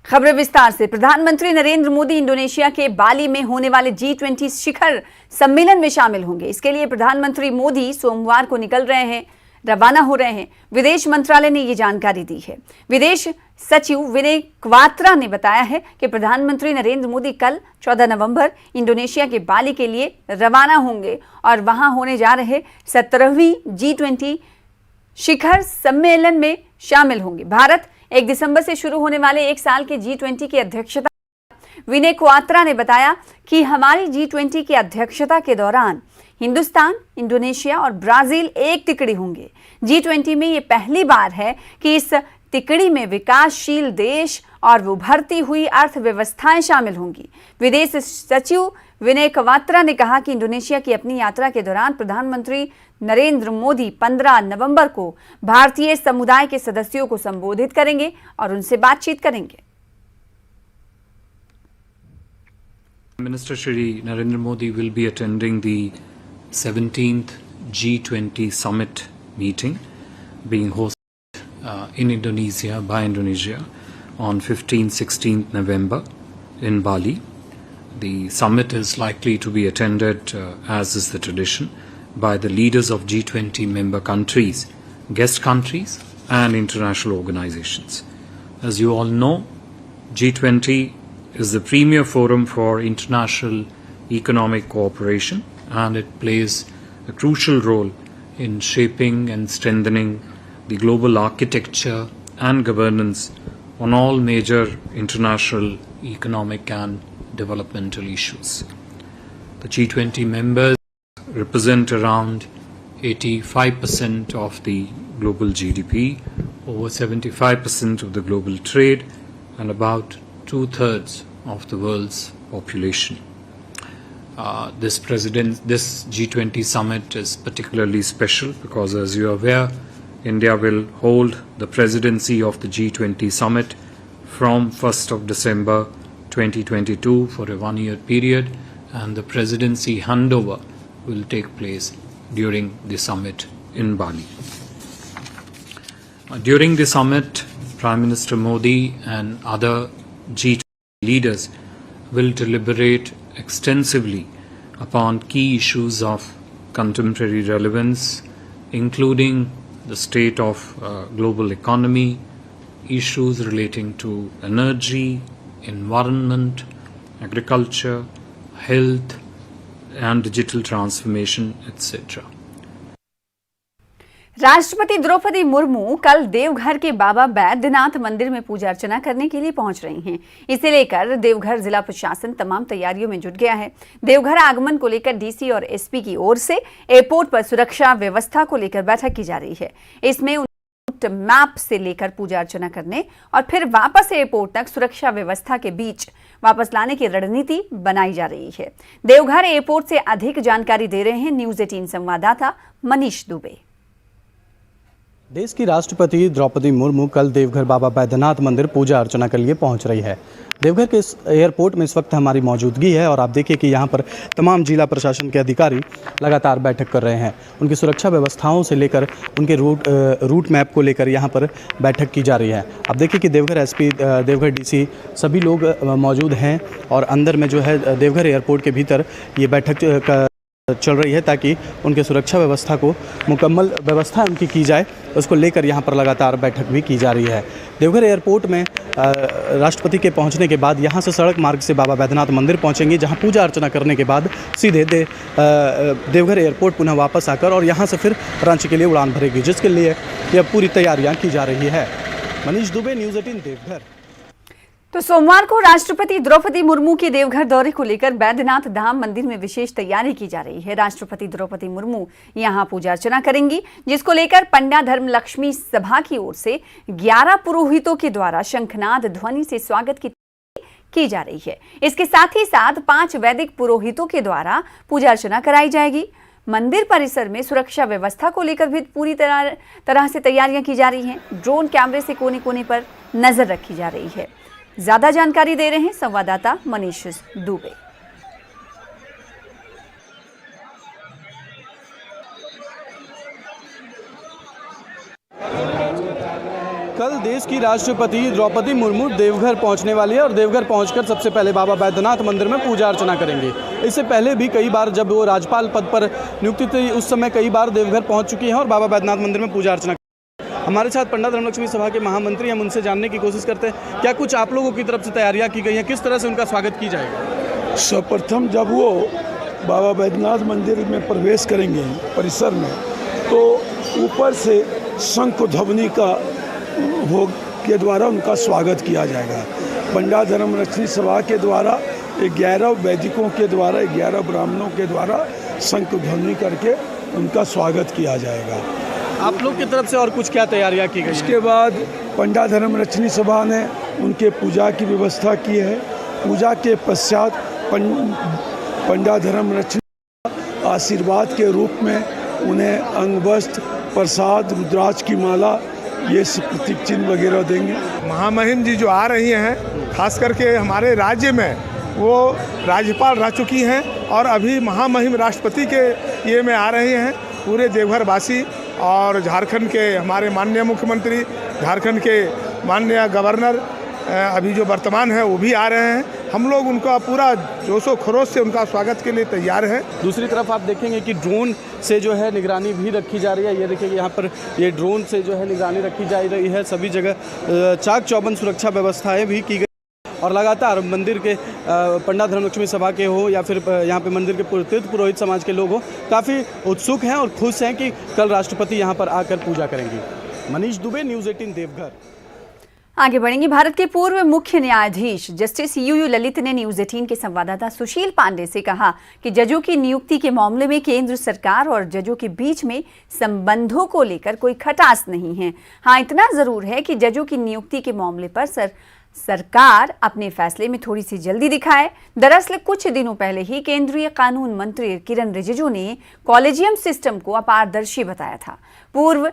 खबरें विस्तार से। प्रधानमंत्री नरेंद्र मोदी इंडोनेशिया के बाली में होने वाले G20 शिखर सम्मेलन में शामिल होंगे। इसके लिए प्रधानमंत्री मोदी सोमवार को रवाना हो रहे हैं। विदेश मंत्रालय ने ये जानकारी दी है। विदेश सचिव विनय क्वात्रा ने बताया है कि प्रधानमंत्री नरेंद्र मोदी कल 14 नवंबर इंडोनेशिया के बाली के लिए रवाना होंगे और वहां होने जा रहे 17वीं G20 शिखर सम्मेलन में शामिल होंगे। भारत 1 दिसंबर से शुरू होने वाले 1 साल के G20 की अध्यक्षता। विनय क्वात्रा ने बताया कि हमारी G20 की अध्यक्षता के दौरान हिंदुस्तान, इंडोनेशिया और ब्राजील एक तिकड़ी होंगे। G20 में ये पहली बार है कि इस तिकड़ी में विकासशील देश और उभरती हुई अर्थव्यवस्थाएं शामिल होंगी। विदेश सचिव विनय क्वात्रा ने कहा कि इंडोनेशिया की अपनी यात्रा के दौरान प्रधानमंत्री नरेंद्र मोदी 15 नवंबर को भारतीय समुदाय के सदस्यों को संबोधित करेंगे और उनसे बातचीत करेंगे। Minister Shri Narendra Modi will be attending the 17th G20 summit meeting being hosted in Indonesia by Indonesia on 15-16th November in Bali. The summit is likely to be attended, as is the tradition, by the leaders of G20 member countries, guest countries and international organizations. As you all know, G20 is the premier forum for international economic cooperation, and it plays a crucial role in shaping and strengthening the global architecture and governance on all major international economic and developmental issues. The G20 members represent around 85% of the global GDP, over 75% of the global trade, and about 2/3 of the world's population. This G20 summit is particularly special because, as you are aware, India will hold the presidency of the G20 summit from 1st of December 2022 for a one-year period, and the presidency handover will take place during the summit in Bali. During the summit, Prime Minister Modi and other G20 leaders will deliberate extensively upon key issues of contemporary relevance, including the state of global economy, issues relating to energy, environment, agriculture, health, and digital transformation, etc. राष्ट्रपति द्रौपदी मुर्मू कल देवघर के बाबा बैद्यनाथ मंदिर में पूजा अर्चना करने के लिए पहुंच रही हैं। इसे लेकर देवघर जिला प्रशासन तमाम तैयारियों में जुट गया है। देवघर आगमन को लेकर डीसी और एसपी की ओर से एयरपोर्ट पर सुरक्षा व्यवस्था को लेकर बैठक की जा रही है। इसमें रूट मैप से लेकर पूजा अर्चना करने और फिर वापस एयरपोर्ट तक सुरक्षा व्यवस्था के बीच वापस लाने की रणनीति बनाई जा रही है। देवघर एयरपोर्ट से अधिक जानकारी दे रहे हैं न्यूज 18 संवाददाता मनीष दुबे। देश की राष्ट्रपति द्रौपदी मुर्मू कल देवघर बाबा बैद्यनाथ मंदिर पूजा अर्चना के लिए पहुंच रही है। देवघर के इस एयरपोर्ट में इस वक्त हमारी मौजूदगी है और आप देखिए कि यहां पर तमाम जिला प्रशासन के अधिकारी लगातार बैठक कर रहे हैं। उनकी सुरक्षा व्यवस्थाओं से लेकर उनके रूट मैप को लेकर यहां पर बैठक की जा रही है। आप देखिए कि देवघर एसपी, देवघर डीसी सभी लोग मौजूद हैं और अंदर में जो है देवघर एयरपोर्ट के भीतर ये बैठक चल रही है ताकि उनके सुरक्षा व्यवस्था को मुकम्मल व्यवस्था उनकी की जाए। उसको लेकर यहाँ पर लगातार बैठक भी की जा रही है। देवघर एयरपोर्ट में राष्ट्रपति के पहुँचने के बाद यहाँ से सड़क मार्ग से बाबा बैद्यनाथ मंदिर पहुँचेंगे, जहाँ पूजा अर्चना करने के बाद सीधे देवघर एयरपोर्ट पुनः वापस आकर और यहाँ से फिर रांची के लिए उड़ान भरेगी, जिसके लिए यह पूरी तैयारियाँ की जा रही है। मनीष दुबे, न्यूज़ 18 देवघर। तो सोमवार को राष्ट्रपति द्रौपदी मुर्मू के देवघर दौरे को लेकर बैद्यनाथ धाम मंदिर में विशेष तैयारी की जा रही है। राष्ट्रपति द्रौपदी मुर्मू यहां पूजा अर्चना करेंगी, जिसको लेकर पंडा धर्म लक्ष्मी सभा की ओर से 11 पुरोहितों के द्वारा शंखनाद ध्वनि से स्वागत की जा रही है। इसके साथ ही साथ 5 वैदिक पुरोहितों के द्वारा पूजा अर्चना कराई जाएगी। मंदिर परिसर में सुरक्षा व्यवस्था को लेकर भी पूरी तरह से तैयारियां की जा रही हैं। ड्रोन कैमरे से कोने कोने पर नजर रखी जा रही है। ज्यादा जानकारी दे रहे हैं संवाददाता मनीष दुबे। कल देश की राष्ट्रपति द्रौपदी मुर्मू देवघर पहुंचने वाली है और देवघर पहुंचकर सबसे पहले बाबा बैद्यनाथ मंदिर में पूजा अर्चना करेंगे। इससे पहले भी कई बार जब वो राज्यपाल पद पर नियुक्ति थी उस समय कई बार देवघर पहुंच चुकी हैं और बाबा बैद्यनाथ मंदिर में पूजा अर्चना। हमारे साथ पंडा धर्मलक्ष्मी सभा के महामंत्री, हम उनसे जानने की कोशिश करते हैं क्या कुछ आप लोगों की तरफ से तैयारियाँ की गई हैं, किस तरह से उनका स्वागत की जाएगा। सर्वप्रथम जब वो बाबा बैद्यनाथ मंदिर में प्रवेश करेंगे परिसर में, तो ऊपर से शंख ध्वनि का भोग के द्वारा उनका स्वागत किया जाएगा। पंडा धर्मलक्ष्मी सभा के द्वारा 11 वैदिकों के द्वारा 11 ब्राह्मणों के द्वारा शंख ध्वनि करके उनका स्वागत किया जाएगा। आप लोग की तरफ से और कुछ क्या तैयारियां की गई? इसके बाद पंडा धर्मलक्ष्मी सभा ने उनके पूजा की व्यवस्था की है। पूजा के पश्चात पंडा धर्मलक्ष्मी आशीर्वाद के रूप में उन्हें अंग वस्त्र, प्रसाद, रुद्राक्ष की माला, ये प्रतीक चिन्ह वगैरह देंगे। महामहिम जी जो आ रही हैं, खास करके हमारे राज्य में वो राज्यपाल रह चुकी हैं और अभी महामहिम राष्ट्रपति के ये में आ रही हैं। पूरे देवघर वासी और झारखंड के हमारे माननीय मुख्यमंत्री, झारखंड के माननीय गवर्नर अभी जो वर्तमान है वो भी आ रहे हैं। हम लोग उनका पूरा जोशो खरोश से उनका स्वागत के लिए तैयार हैं। दूसरी तरफ आप देखेंगे कि ड्रोन से जो है निगरानी भी रखी जा रही है। ये देखिए यहाँ पर ये ड्रोन से जो है निगरानी रखी जा रही है। सभी जगह चाक चौबंद सुरक्षा व्यवस्थाएं भी की गई और लगातार मंदिर के पंडा धर्मलक्ष्मी सभा के हो या फिर यहाँ पे मंदिर के तीर्थ पुरोहित समाज के लोग हो, काफ़ी उत्सुक हैं और खुश हैं कि कल राष्ट्रपति यहाँ पर आकर पूजा करेंगे। मनीष दुबे, न्यूज़ 18 देवघर। आगे बढ़ेंगे। भारत के पूर्व मुख्य न्यायाधीश जस्टिस यूयू ललित ने न्यूज 18 के संवाददाता सुशील पांडे से कहा कि जजों की नियुक्ति के मामले में केंद्र सरकार और जजों के बीच में संबंधों को लेकर कोई खटास नहीं है। हाँ, इतना जरूर है कि जजों की नियुक्ति के मामले पर सरकार अपने फैसले में थोड़ी सी जल्दी दिखाए। दरअसल कुछ दिनों पहले ही केंद्रीय कानून मंत्री किरण रिजिजू ने कॉलेजियम सिस्टम को अपारदर्शी बताया था। पूर्व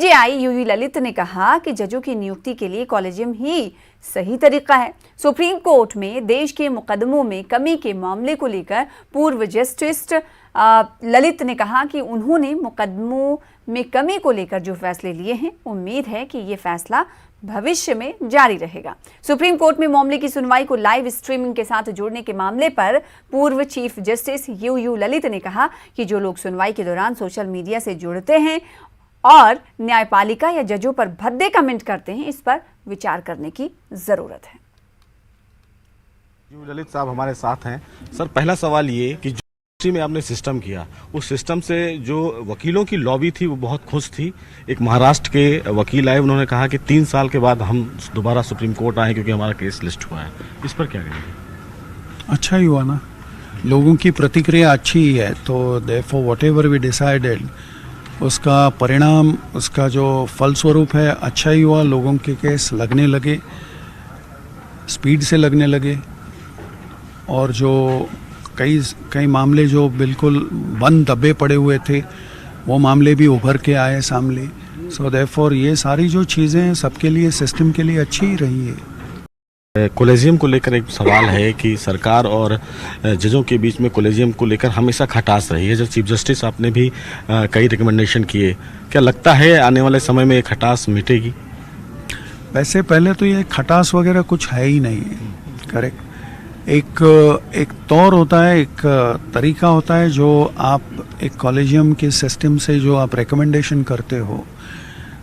सीजेआई यूयू ललित ने कहा कि जजों की नियुक्ति के लिए कॉलेजियम ही सही तरीका है। सुप्रीम कोर्ट में देश के मुकदमों में कमी के मामले को लेकर पूर्व जस्टिस ललित ने कहा कि उन्होंने मुकदमों में कमी को लेकर जो फैसले लिए हैं, उम्मीद है कि ये फैसला भविष्य में जारी रहेगा। सुप्रीम कोर्ट में मामले की सुनवाई को लाइव स्ट्रीमिंग के साथ जोड़ने के मामले पर पूर्व चीफ जस्टिस यूयू ललित ने कहा कि जो लोग सुनवाई के दौरान सोशल मीडिया से जुड़ते हैं और न्यायपालिका या जजों पर भद्दे कमेंट करते हैं, इस पर विचार करने की जरूरत है। ललित साहब हमारे साथ हैं। सर, पहला सवाल ये कि जो में आपने सिस्टम किया, उस सिस्टम से जो वकीलों की लॉबी थी वो बहुत खुश थी। एक महाराष्ट्र के वकील आए, उन्होंने कहा कि 3 साल के बाद हम दोबारा सुप्रीम कोर्ट आए क्योंकि हमारा केस लिस्ट हुआ है। इस पर क्या कहेंगे? अच्छा ही हुआ ना, लोगों की प्रतिक्रिया अच्छी ही है, तो देयरफॉर व्हाटएवर वी डिसाइडेड उसका परिणाम, उसका जो फलस्वरूप है अच्छा ही हुआ। लोगों के केस लगने लगे, स्पीड से लगने लगे और जो कई मामले जो बिल्कुल बंद दबे पड़े हुए थे वो मामले भी उभर के आए सामने। सो देयरफॉर ये सारी जो चीज़ें सबके लिए, सिस्टम के लिए अच्छी ही रही है। कॉलेजियम को लेकर एक सवाल है कि सरकार और जजों के बीच में कॉलेजियम को लेकर हमेशा खटास रही है। जब चीफ जस्टिस आपने भी कई रिकमेंडेशन किए, क्या लगता है आने वाले समय में ये खटास मिटेगी? वैसे पहले तो ये खटास वगैरह कुछ है ही नहीं है, करेक्ट। एक तौर होता है, एक तरीका होता है जो आप एक कॉलेजियम के सिस्टम से जो आप रिकमेंडेशन करते हो,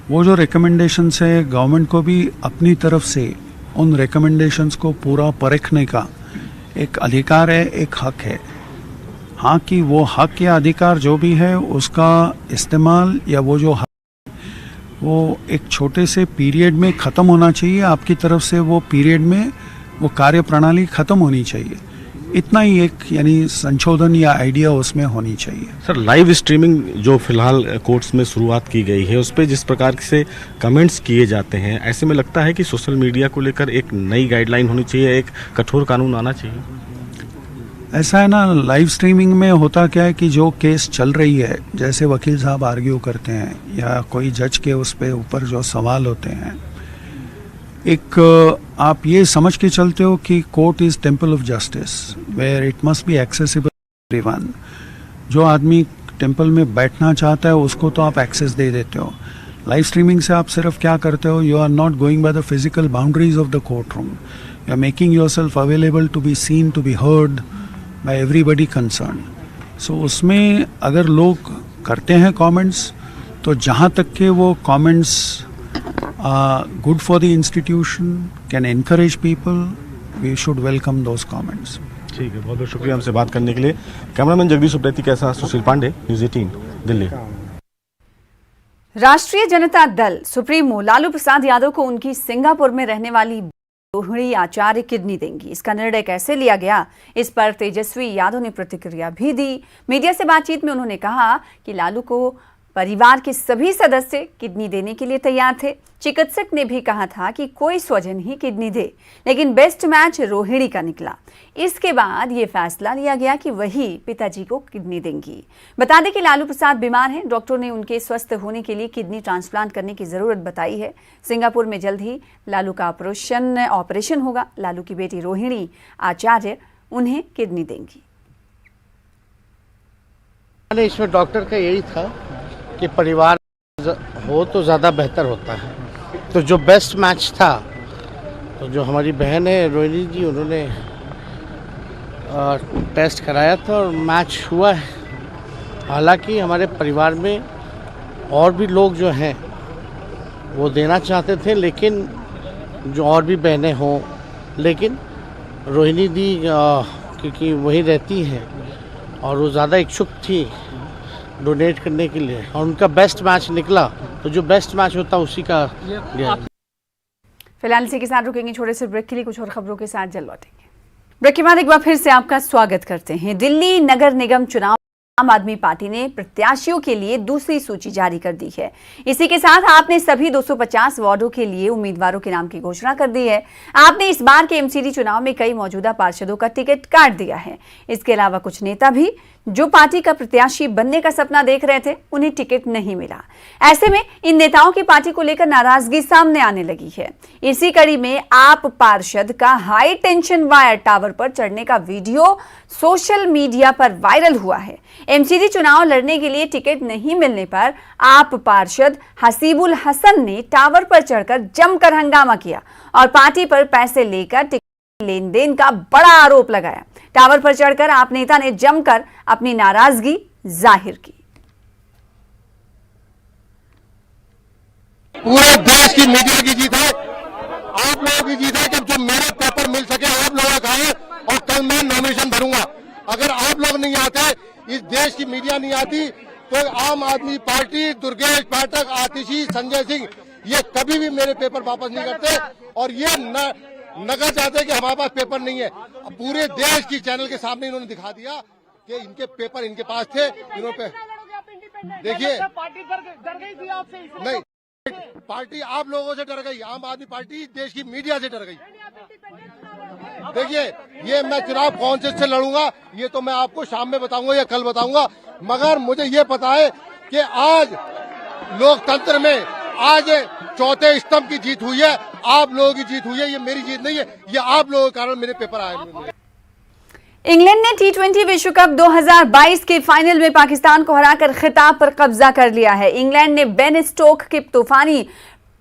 वो जो रिकमेंडेशन है गवर्नमेंट को भी अपनी तरफ से उन रिकमेंडेशंस को पूरा परखने का एक अधिकार है, एक हक है। हाँ, कि वो हक या अधिकार जो भी है उसका इस्तेमाल या वो जो हक वो एक छोटे से पीरियड में ख़त्म होना चाहिए। आपकी तरफ से वो पीरियड में वो कार्य प्रणाली ख़त्म होनी चाहिए। इतना ही एक यानी संशोधन या आइडिया उसमें होनी चाहिए। सर, लाइव स्ट्रीमिंग जो फिलहाल कोर्ट्स में शुरुआत की गई है, उस पर जिस प्रकार से कमेंट्स किए जाते हैं, ऐसे में लगता है कि सोशल मीडिया को लेकर एक नई गाइडलाइन होनी चाहिए, एक कठोर कानून आना चाहिए। ऐसा है ना, लाइव स्ट्रीमिंग में होता क्या है कि जो केस चल रही है, जैसे वकील साहब आर्ग्यू करते हैं या कोई जज के उस पे ऊपर जो सवाल होते हैं, एक आप ये समझ के चलते हो कि court is temple of justice where it must be accessible everyone. जो आदमी टेम्पल में बैठना चाहता है उसको तो आप एक्सेस दे देते हो। लाइव स्ट्रीमिंग से आप सिर्फ क्या करते हो, you are not going by the physical boundaries of the court room, you are making yourself available to be seen, to be heard by everybody concern. So उसमें अगर लोग करते हैं कमेंट्स, तो जहाँ तक के वो comments good for the institution, can encourage people, we should welcome those comments. ठीक है, बहुत बहुत शुक्रिया हमसे बात करने के लिए। कैमरामैन जगदीश उप्रेती के साथ सुशील पांडे, न्यूज़ 18 दिल्ली। राष्ट्रीय जनता दल सुप्रीमो लालू प्रसाद यादव को उनकी सिंगापुर में रहने वाली रोहिणी आचार्य किडनी देंगी। इसका निर्णय कैसे लिया गया, इस पर तेजस्वी यादव ने प्रतिक्रिया भी दी। मीडिया से बातचीत में उन्होंने कहा कि लालू को परिवार के सभी सदस्य किडनी देने के लिए तैयार थे। चिकित्सक ने भी कहा था कि कोई स्वजन ही किडनी दे, लेकिन बेस्ट मैच रोहिणी का निकला। इसके बाद ये फैसला लिया गया कि वही पिताजी को किडनी देंगी। बता दें कि लालू प्रसाद बीमार हैं। डॉक्टर ने उनके स्वस्थ होने के लिए किडनी ट्रांसप्लांट करने की जरूरत बताई है। सिंगापुर में जल्द ही लालू का ऑपरेशन होगा। लालू की बेटी रोहिणी आचार्य उन्हें किडनी देंगी। इसमें डॉक्टर का यही था कि परिवार हो तो ज़्यादा बेहतर होता है, तो जो बेस्ट मैच था, तो जो हमारी बहन है रोहिणी जी, उन्होंने टेस्ट कराया था और मैच हुआ है। हालांकि हमारे परिवार में और भी लोग जो हैं वो देना चाहते थे, लेकिन जो और भी बहनें हों, लेकिन रोहिणी दी क्योंकि वहीं रहती हैं और वो ज़्यादा इच्छुक थी डोनेट करने के लिए, और उनका बेस्ट मैच निकला, तो जो बेस्ट मैच होता उसी का लिया। फिलहाल इसी के साथ रुकेंगे छोटे से ब्रेक के लिए। कुछ और खबरों के साथ जल्द लौटेंगे। ब्रेक के बाद एक बार फिर से आपका स्वागत करते हैं। दिल्ली नगर निगम चुनाव आम आदमी पार्टी ने प्रत्याशियों के लिए दूसरी सूची जारी कर दी है। इसी के साथ आपने सभी 250 वार्डों के लिए उम्मीदवारों के नाम की घोषणा कर दी है। आपने इस बार के एमसीडी चुनाव में कई मौजूदा पार्षदों का टिकट काट दिया है। इसके अलावा कुछ नेता भी जो पार्टी का प्रत्याशी बनने का सपना देख रहे थे, उन्हें टिकट नहीं मिला। ऐसे में इन नेताओं की पार्टी को लेकर नाराजगी सामने आने लगी है। इसी कड़ी में आप पार्षद का हाई टेंशन वायर टावर पर चढ़ने का वीडियो सोशल मीडिया पर वायरल हुआ है। एमसीडी चुनाव लड़ने के लिए टिकट नहीं मिलने पर आप पार्षद हसीबुल हसन ने टावर पर चढ़कर जमकर हंगामा किया और पार्टी पर पैसे लेकर टिकट लेन देन का बड़ा आरोप लगाया। टावर पर चढ़कर आप नेता ने जमकर अपनी नाराजगी जाहिर की। पूरे देश की मीडिया की जीत है, आप लोगों की जीत है कि जो मेरा पेपर मिल सके आप लोगों का है, और कल मैं नॉमिनेशन भरूंगा। अगर आप लोग नहीं आते, इस देश की मीडिया नहीं आती, तो आम आदमी पार्टी, दुर्गेश पाठक, आतिशी, संजय सिंह, ये कभी भी मेरे पेपर वापस नहीं करते और ये नगर चाहते कि हमारे पास पेपर नहीं है। पूरे देश की चैनल के सामने इन्होंने दिखा दिया कि इनके पेपर इनके पास थे। इन्होंने देखिए, नहीं, पार्टी आप लोगों से डर गई, आम आदमी पार्टी देश की मीडिया से डर गई। देखिए, ये मैं चुनाव कौन से लड़ूंगा ये तो मैं आपको शाम में बताऊंगा या कल बताऊंगा, मगर मुझे ये पता है कि आज लोकतंत्र में आज चौथे स्तंभ की जीत हुई है, आप लोगों की जीत हुई है। ये मेरी जीत नहीं है, ये आप लोगों के कारण मेरे पेपर आए। इंग्लैंड ने टी20 विश्व कप 2022 के फाइनल में पाकिस्तान को हराकर खिताब पर कब्जा कर लिया है। इंग्लैंड ने बेन स्टोक के तूफानी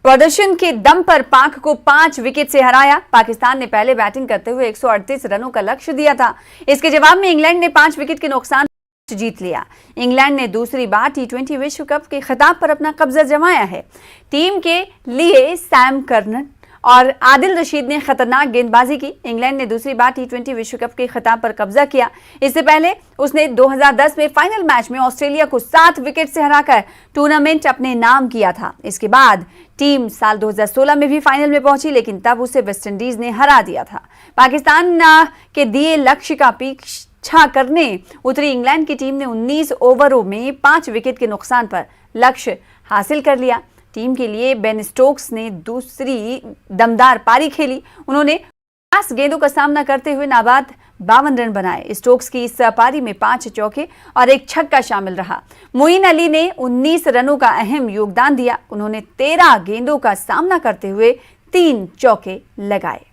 प्रदर्शन के दम पर पाक को 5 विकेट से हराया। पाकिस्तान ने पहले बैटिंग करते हुए 138 रनों का लक्ष्य दिया था। इसके जवाब में इंग्लैंड ने 5 विकेट के नुकसान जीत लिया। इंग्लैंड ने दूसरी बार टी20 विश्व कप के खिताब पर अपना कब्जा जमाया है। टीम के लिए सैम करन और आदिल रशीद ने खतरनाक गेंदबाजी की। इंग्लैंड ने दूसरी बार टी20 विश्व कप के खिताब पर कब्जा किया। इससे पहले उसने 2010 में फाइनल मैच में ऑस्ट्रेलिया को 7 विकेट से हराकर टूर्नामेंट अपने नाम किया था। इसके बाद टीम साल 2016 में भी फाइनल में पहुंची, लेकिन तब उसे वेस्टइंडीज ने हरा दिया था। पाकिस्तान के दिए लक्ष्य का पीछा करने उतरी इंग्लैंड की टीम ने 19 ओवरों में 5 विकेट के नुकसान पर लक्ष्य हासिल कर लिया। टीम के लिए बेन स्टोक्स ने दूसरी दमदार पारी खेली। उन्होंने 50 गेंदों का सामना करते हुए नाबाद 52 रन बनाए। स्टोक्स की इस पारी में 5 चौके और 1 छक्का शामिल रहा। मोइन अली ने 19 रनों का अहम योगदान दिया। उन्होंने 13 गेंदों का सामना करते हुए 3 चौके लगाए।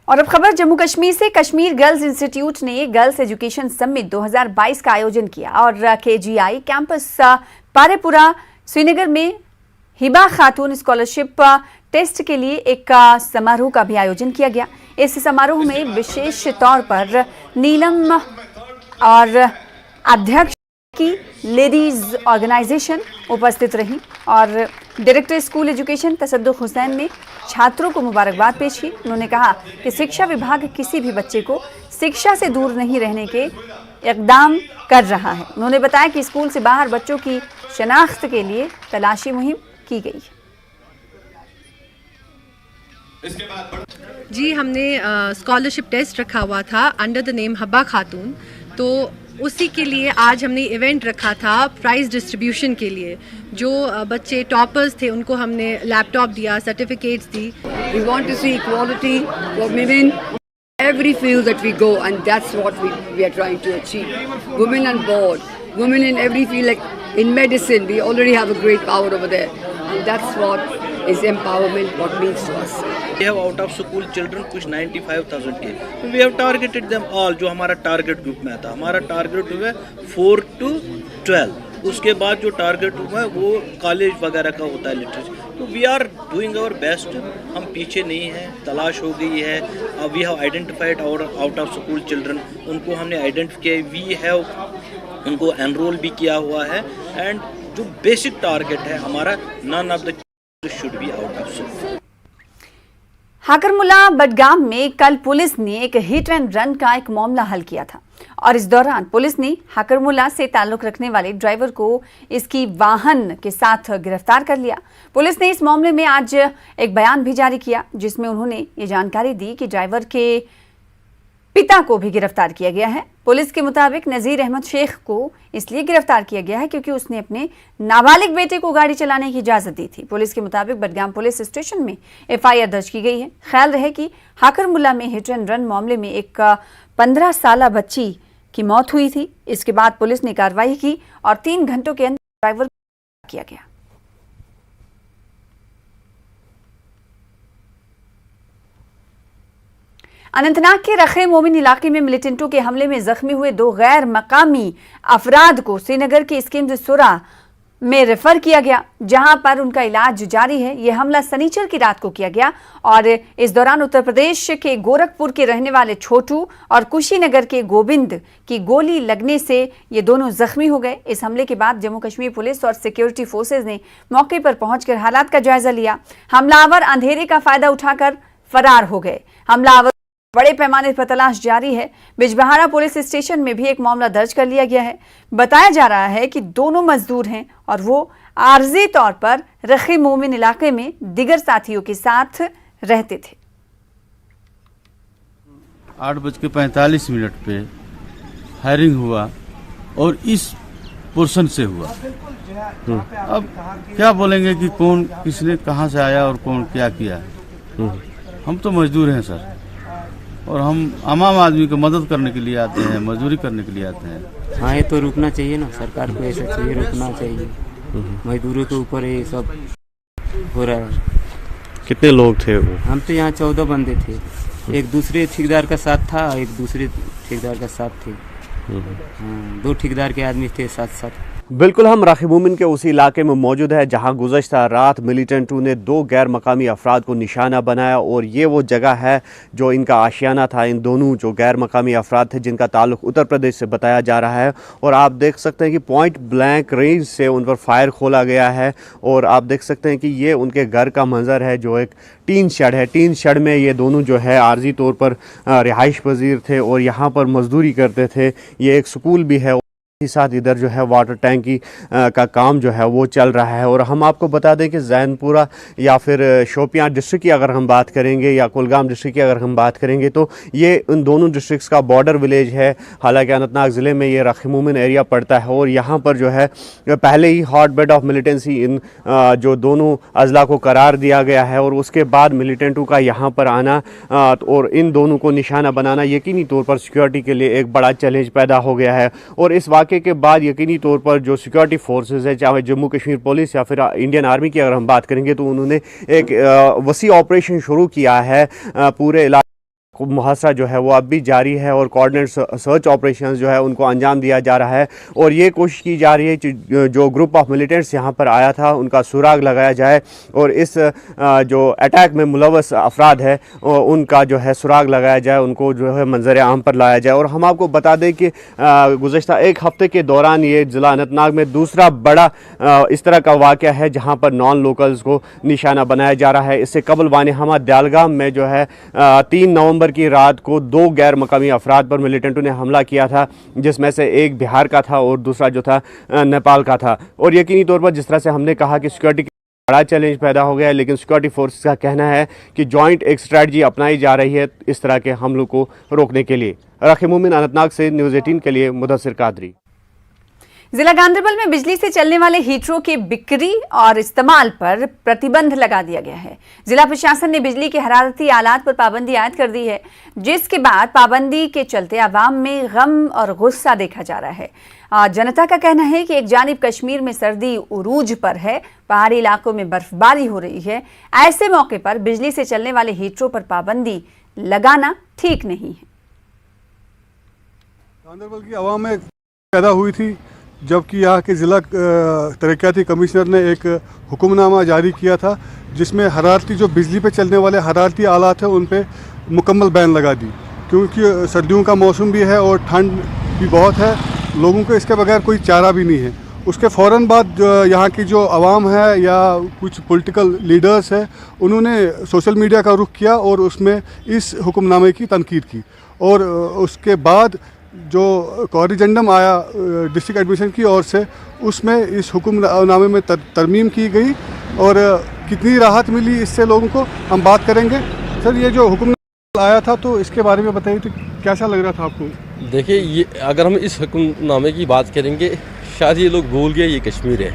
और अब खबर जम्मू कश्मीर से। कश्मीर गर्ल्स इंस्टीट्यूट ने गर्ल्स एजुकेशन समिट 2022 का आयोजन किया और KGI कैंपस पारेपुरा श्रीनगर में हिबा खातून स्कॉलरशिप टेस्ट के लिए एक समारोह का भी आयोजन किया गया। इस समारोह में विशेष तौर पर नीलम और अध्यक्ष की लेडीज ऑर्गेनाइजेशन उपस्थित रही और डायरेक्टर स्कूल एजुकेशन तसद्दुक हुसैन ने छात्रों को मुबारकबाद पेश की। उन्होंने कहा कि शिक्षा विभाग किसी भी बच्चे को शिक्षा से दूर नहीं रहने के इकदाम कर रहा है। उन्होंने बताया कि स्कूल से बाहर बच्चों की शनाख्त के लिए तलाशी मुहिम की गई। जी, हमने स्कॉलरशिप टेस्ट रखा हुआ था अंडर द नेम हब्बा खातून, तो उसी के लिए आज हमने इवेंट रखा था प्राइज़ डिस्ट्रीब्यूशन के लिए। जो बच्चे टॉपर्स थे उनको हमने लैपटॉप दिया, certificates the. We want to see equality for women every field that we go, and that's what we are trying to achieve. Women on board, women in every field, like in medicine, we already have a great power over there, and that's what is empowerment, what means to us. We have out of school children कुछ 95,000 के, we have targeted them all। जो हमारा target group में था, हमारा target group है 4 to 12। उसके बाद जो टारगेट ग्रुप है वो कॉलेज वगैरह का होता है लिटरेसी। तो we are doing our best, हम पीछे नहीं हैं, तलाश हो गई है। We have identified our out of school children, उनको हमने आइडेंटिफाई किया, वी हैव उनको एनरोल भी किया हुआ है। एंड जो बेसिक टारगेट है हमारा, none of the should be out of school. Hakarmula Budgam में कल पुलिस ने एक हिट एंड रन का एक मामला हल किया था और इस दौरान पुलिस ने हाकरमुला से ताल्लुक रखने वाले ड्राइवर को इसकी वाहन के साथ गिरफ्तार कर लिया। पुलिस ने इस मामले में आज एक बयान भी जारी किया जिसमें उन्होंने ये जानकारी दी कि ड्राइवर के पिता को भी गिरफ्तार किया गया है। पुलिस के मुताबिक नज़ीर अहमद शेख को इसलिए गिरफ्तार किया गया है क्योंकि उसने अपने नाबालिग बेटे को गाड़ी चलाने की इजाज़त दी थी। पुलिस के मुताबिक बडगाम पुलिस स्टेशन में FIR दर्ज की गई है। ख्याल रहे कि हाकरमुला में हिट एंड रन मामले में एक 15 साला बच्ची की मौत हुई थी। इसके बाद पुलिस ने कार्रवाई की और 3 घंटों के अंदर ड्राइवर को गिरफ्तार किया गया। अनंतनाग के रखे मोमिन इलाके में मिलिटेंटों के हमले में जख्मी हुए 2 गैर मकामी अफराद को श्रीनगर के स्किंदसुरा में रेफर किया गया, जहां पर उनका इलाज जारी है। यह हमला शनिचर की रात को किया गया और इस दौरान उत्तर प्रदेश के गोरखपुर के रहने वाले छोटू और कुशीनगर के गोविंद की गोली लगने से ये दोनों जख्मी हो गए। इस हमले के बाद जम्मू कश्मीर पुलिस और सिक्योरिटी फोर्सेज ने मौके पर पहुंचकर हालात का जायजा लिया। हमलावर अंधेरे का फायदा उठाकर फरार हो गए। हमलावर बड़े पैमाने पर तलाश जारी है। बिजबहारा पुलिस स्टेशन में भी एक मामला दर्ज कर लिया गया है। बताया जा रहा है कि दोनों मजदूर हैं और वो आर्जी तौर पर रखी मोमिन इलाके में दिगर साथियों के साथ रहते थे। 8:45 पे फायरिंग हुआ और इस पोर्शन से हुआ। अब क्या बोलेंगे कि कौन किसने कहां से आया और कौन क्या किया। हम तो मजदूर हैं सर, और हम आम आदमी को मदद करने के लिए आते हैं, मजदूरी करने के लिए आते हैं। हाँ, ये तो रुकना चाहिए ना, सरकार को ऐसा चाहिए, रुकना चाहिए। मजदूरों के ऊपर ये सब हो रहा है। कितने लोग थे वो? हम तो यहाँ 14 बंदे थे। एक दूसरे ठेकेदार का साथ था, एक दूसरे ठेकेदार का साथ थे। 2 ठेकेदार के आदमी थे साथ साथ। बिल्कुल, हम राखी मोमिन के उसी इलाके में मौजूद है जहां गुज़श्ता रात मिलिटेंटों ने 2 गैर मकामी अफराद को निशाना बनाया और ये वो जगह है जो इनका आशियाना था। इन दोनों जो गैर मकामी अफराद थे जिनका ताल्लुक उत्तर प्रदेश से बताया जा रहा है, और आप देख सकते हैं कि पॉइंट ब्लैंक रेंज से उन पर फायर खोला गया है। और आप देख सकते हैं कि ये उनके घर का मंजर है जो एक टीन शेड है। टीन शेड में ये दोनों जो है आर्जी तौर पर रिहाइश पजीर थे और यहाँ पर मजदूरी करते थे। ये एक स्कूल भी है, साथ इधर जो है वाटर टैंकी का काम जो है वो चल रहा है। और हम आपको बता दें कि जैनपुरा या फिर शोपियां डिस्ट्रिक्ट की अगर हम बात करेंगे या कुलगाम डिस्ट्रिक्ट की अगर हम बात करेंगे तो ये उन दोनों डिस्ट्रिक्ट्स का बॉर्डर विलेज है। हालांकि अनंतनाग ज़िले में ये राखी मोमिन एरिया पड़ता है और यहाँ पर जो है पहले ही हॉट बेड ऑफ मिलिटेंसी इन जो दोनों अजला को करार दिया गया है और उसके बाद मिलिटेंटों का यहाँ पर आना और इन दोनों को निशाना बनाना यकीनी तौर पर सिक्योरिटी के लिए एक बड़ा चैलेंज पैदा हो गया है। और इस के बाद यकीनी तौर पर जो सिक्योरिटी फोर्सेस है, चाहे जम्मू कश्मीर पुलिस या फिर इंडियन आर्मी की अगर हम बात करेंगे, तो उन्होंने एक वसी ऑपरेशन शुरू किया है पूरे इलाके मुहासरा जो है वो अब भी जारी है और कोऑर्डिनेट सर्च ऑपरेशन जो है उनको अंजाम दिया जा रहा है और ये कोशिश की जा रही है कि जो ग्रुप ऑफ मिलिटेंट्स यहाँ पर आया था उनका सुराग लगाया जाए और इस जो अटैक में मुलव्वस अफराद है उनका जो है सुराग लगाया जाए, उनको जो है मंजर आम पर लाया जाए। और हम आपको बता दें कि गुज़श्ता एक हफ़्ते के दौरान ये ज़िला अनंतनाग में दूसरा बड़ा इस तरह का वाक़या है जहाँ पर नॉन लोकल्स को निशाना बनाया जा रहा है। इससे कबल वानिहामा दयालगाम में जो है 3 नवंबर की रात को 2 गैर मकामी अफराद पर मिलिटेंटों ने हमला किया था, जिसमें से एक बिहार का था और दूसरा जो था नेपाल का था। और यकीनी तौर पर जिस तरह से हमने कहा कि सिक्योरिटी बड़ा चैलेंज पैदा हो गया है, लेकिन सिक्योरिटी फोर्सेस का कहना है कि जॉइंट एक स्ट्रेटजी अपनाई जा रही है इस तरह के हमलों को रोकने के लिए। राखी मोमिन, अनंतनाग से न्यूज़ 18 के लिए मुदस्सिर कादरी। जिला गांधरबल में बिजली से चलने वाले हीटरों के बिक्री और इस्तेमाल पर प्रतिबंध लगा दिया गया है। जिला प्रशासन ने बिजली के हरारती आलात पर पाबंदी आयद कर दी है, जिसके बाद पाबंदी के चलते आवाम में गम और गुस्सा देखा जा रहा है। जनता का कहना है कि एक जानिब कश्मीर में सर्दी उरूज पर है, पहाड़ी इलाकों में बर्फबारी हो रही है, ऐसे मौके पर बिजली से चलने वाले हीटरों पर पाबंदी लगाना ठीक नहीं है। गांधरबल की आवाम में पैदा हुई थी जबकि यहाँ के ज़िला तरक्याती कमिश्नर ने एक हुक्मनामा जारी किया था जिसमें हरारती जो बिजली पे चलने वाले हरारती आलात हैं उन पे मुकम्मल बैन लगा दी, क्योंकि सर्दियों का मौसम भी है और ठंड भी बहुत है, लोगों को इसके बगैर कोई चारा भी नहीं है। उसके फ़ौरन बाद यहाँ की जो आवाम है या कुछ पॉलिटिकल लीडर्स है उन्होंने सोशल मीडिया का रुख किया और उसमें इस हुक्मनामे की तनकीद की और उसके बाद जो कॉरिजेंडम आया डिस्ट्रिक्ट एडमिनिस्ट्रेशन की ओर से उसमें इस हुक्मनामे में तरमीम की गई और कितनी राहत मिली इससे लोगों को हम बात करेंगे। सर, ये जो हुक्मनामा आया था तो इसके बारे में बताइए तो कैसा लग रहा था आपको? देखिए, ये अगर हम इस हुक्मनामे की बात करेंगे, शायद ये लोग भूल गए ये कश्मीर है।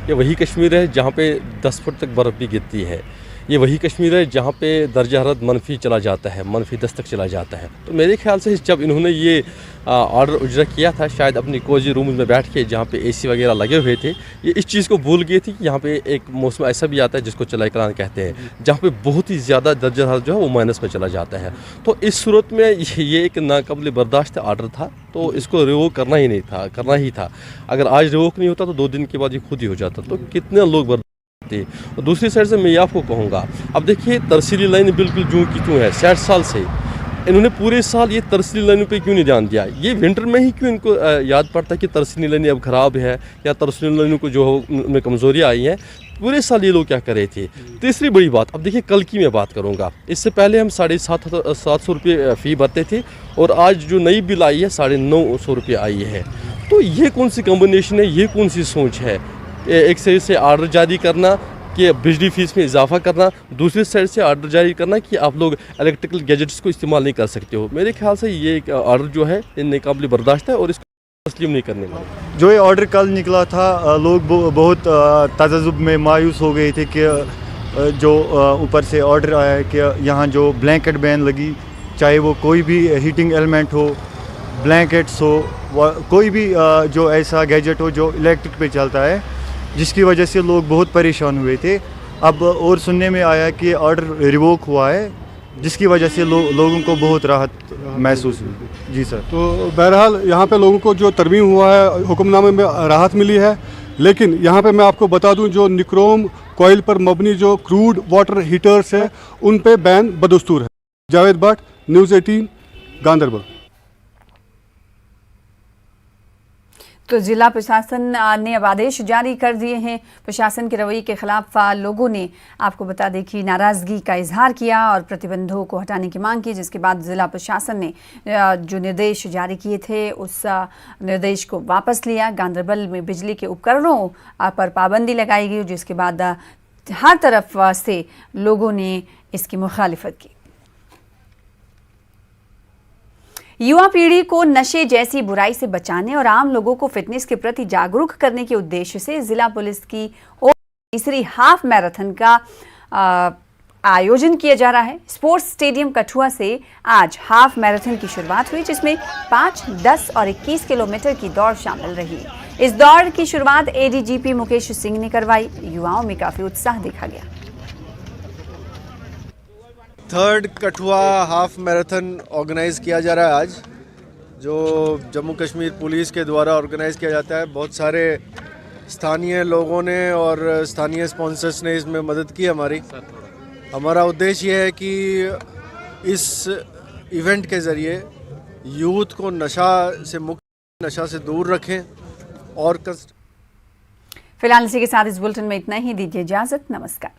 ये वही कश्मीर है जहाँ पे 10 फुट तक बर्फ़ भी गिरती है। ये वही कश्मीर है जहाँ पे दर्जा हरारत मनफी चला जाता है, मनफी 10 तक चला जाता है। तो मेरे ख्याल से जब इन्होंने ये ऑर्डर उजरा किया था, शायद अपनी कोजी रूम में बैठ के जहाँ पे एसी वगैरह लगे हुए थे, ये इस चीज़ को भूल गए थे कि यहाँ पे एक मौसम ऐसा भी आता है जिसको चलाई कलान कहते हैं, जहाँ पे बहुत ही ज़्यादा दर्जा हरारत जो है वो माइनस में चला जाता है। तो इस सूरत में ये एक नाकाबिल बर्दाश्त ऑर्डर था, तो इसको रिवोक करना ही था। अगर आज रिवोक नहीं होता तो 2 दिन के बाद ये खुद ही हो जाता। तो कितने लोग और दूसरी साइड से मैं आपको कहूँगा, अब देखिए तरसीली लाइन बिल्कुल जूं की त्यों है। 60 साल से इन्होंने पूरे साल ये तरसीली लाइनों पे क्यों नहीं ध्यान दिया? ये विंटर में ही क्यों इनको याद पड़ता है कि तरसीली लाइनें अब ख़राब है या तरसीली लाइनों को जो उनमें कमज़ोरियाँ आई हैं? पूरे साल ये लोग क्या कर रहे थे? तीसरी बड़ी बात, अब देखिए कल की मैं बात करूँगा, इससे पहले हम 750 रुपये फ़ी भरते थे और आज जो नई बिल आई है 950 रुपये आई है। तो ये कौन सी कम्बिनेशन है, ये कौन सी सोच है? एक साइड से ऑर्डर जारी करना कि बिजली फीस में इजाफा करना, दूसरी साइड से ऑर्डर जारी करना कि आप लोग इलेक्ट्रिकल गैजेट्स को इस्तेमाल नहीं कर सकते हो। मेरे ख्याल से ये एक ऑर्डर जो है नाकाबिल बर्दाश्त है और इसको तस्लीम नहीं करने वाले। जो ये ऑर्डर कल निकला था, लोग बहुत तजजुब में मायूस हो गए थे कि जो ऊपर से ऑर्डर आया है कि यहाँ जो ब्लैंकेट बैन लगी, चाहे वो कोई भी हीटिंग एलिमेंट हो, ब्लैंकेट्स हो, कोई भी जो ऐसा गैजेट हो जो इलेक्ट्रिक पे चलता है, जिसकी वजह से लोग बहुत परेशान हुए थे। अब और सुनने में आया कि ऑर्डर रिवोक हुआ है, जिसकी वजह से लोगों को बहुत राहत महसूस हुई। जी सर। तो बहरहाल यहाँ पे लोगों को जो तरमीम हुआ है, हुक्मनामे में राहत मिली है, लेकिन यहाँ पे मैं आपको बता दूँ जो निक्रोम कॉइल पर मबनी जो क्रूड वाटर हीटर्स है उन पे बैन बदस्तूर है। जावेद भट्ट, न्यूज़ 18, गांधरबल। तो जिला प्रशासन ने अब आदेश जारी कर दिए हैं। प्रशासन के रवैये के खिलाफ लोगों ने, आपको बता दें कि नाराज़गी का इजहार किया और प्रतिबंधों को हटाने की मांग की, जिसके बाद जिला प्रशासन ने जो निर्देश जारी किए थे उस निर्देश को वापस लिया। गांधरबल में बिजली के उपकरणों पर पाबंदी लगाई गई, जिसके बाद हर तरफ से लोगों ने इसकी मुखालिफत की। युवा पीढ़ी को नशे जैसी बुराई से बचाने और आम लोगों को फिटनेस के प्रति जागरूक करने के उद्देश्य से जिला पुलिस की ओर तीसरी हाफ मैराथन का आयोजन किया जा रहा है। स्पोर्ट्स स्टेडियम कठुआ से आज हाफ मैराथन की शुरुआत हुई, जिसमें 5, 10 और 21 किलोमीटर की दौड़ शामिल रही। इस दौड़ की शुरुआत एडीजीपी मुकेश सिंह ने करवाई। युवाओं में काफी उत्साह देखा गया। Third Kathua half marathon organise किया जा रहा है आज, जो जम्मू कश्मीर पुलिस के द्वारा ऑर्गेनाइज किया जाता है। बहुत सारे स्थानीय लोगों ने और स्थानीय स्पॉन्सर्स ने इसमें मदद की हमारी। हमारा उद्देश्य ये है कि इस इवेंट के ज़रिए यूथ को नशा से दूर रखें और फिलहाल इसी के साथ इस बुलेटिन में इतना ही। दीजिए इजाजत। नमस्कार।